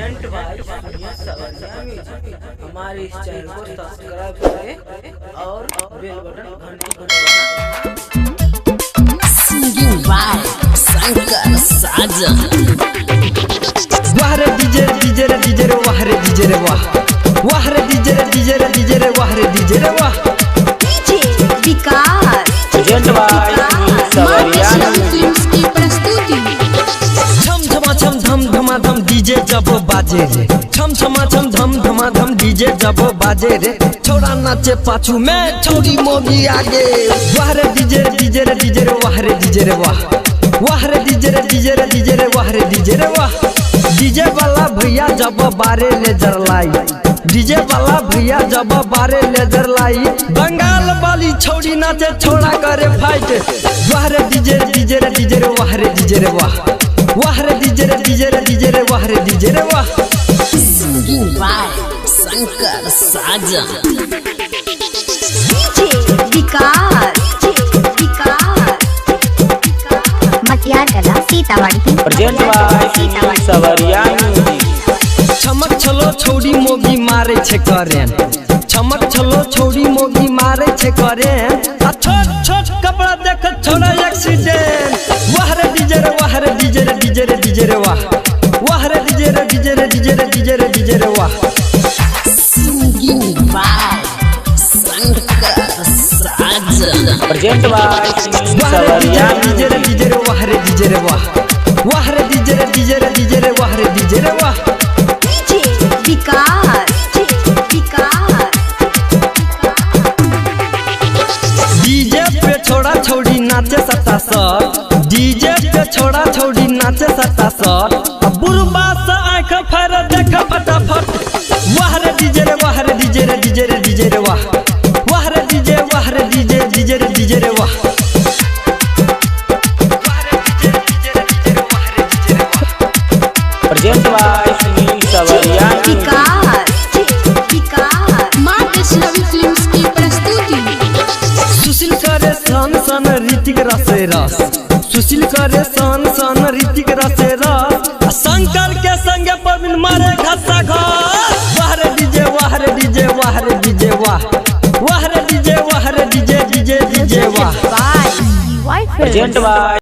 Present by Sawariya music. हमारे इस channel को subscribe करें और बेल बटन घंटी दबाना। सिंगिंग बाय शंकर साजन। वाह रे डीजे डीजे रे डीजे रे वाह रे डीजे रे वाह। वाह रे डीजे रे डीजे रे डीजे रे वाह रे डीजे रे वाह। डीजे विकास प्रेजेंट बाय सवरिया फिल्म्स की प्रस्तुति। छम छमा छम धम धमा धम डीजे जब बाजे रे। छम छमा छम धम धमा धम डीजे जब बाजे रे। छोड़ा नाचे पाछू में छोड़ी मोगी आगे। वाह रे डीजे रे डीजे रे वाह रे डीजे रे वाह। वाह रे डीजे रे डीजे रे वाह रे डीजे रे वाह। डीजे वाला भैया जब बारे लेजर लाई। डीजे वाला भैया जब बारे लेजर लाई। बंगाल वाली छोड़ी नाचे छोड़ा करे फाइट। वाह रे डीजे रे वाह रे डीजे रे वाह। वाह रे डीजे रे वाह रे डीजे रे वाह। Singing by Shankar Sajan. DJ Vikas Matiyar Kala Sitamarhi. Present by Sawariya music. चमक छलो छोड़ी मोगी मारे छे करेन। चमक छलो छोड़ी मोगी मारे छे करेन। आ छोट छोट कपड़ा देख छोड़ा एक्सीडेंट। वाह रे डीजे रे वाह रे डीजे रे डीजे रे डीजे रे वाह। वाह रे डीजे रे डीजे रे डीजे रे डीजे रे डीजे रे वाह। Singing by Shankar Sajan. Present by वाह रे सवरिया डीजे रे डीजे रे वाह रे डीजे रे वाह। वाह रे डीजे रे डीजे रे वाह रे डीजे रे वाह। डीजे विकास डीजे पे छोड़ा छोड़ी नाचे सता सर। डीजे पे छोड़ा छोड़ी नाचे सता सर। बुरबा से आँख फर देख फटाफट। वाह रे डीजे रे वाह रे डीजे रे डीजे रे डीजे रे वाह। वाह रे डीजे डीजे रे डीजे रे वाह। प्रेजेंट बाय सवरिया माँ वैष्णवी फिल्म्स की प्रस्तुति। सुशील करे सन सन ऋतिक रसे रस। सुशील करे सन सन ऋतिक रसे रस। शंकर के संगे प्रवीण मारे घसा घस। वाह रे डीजे वाह रे डीजे वाह रे डीजे वाह। वाह रे डीजे डीजे वाह। Present by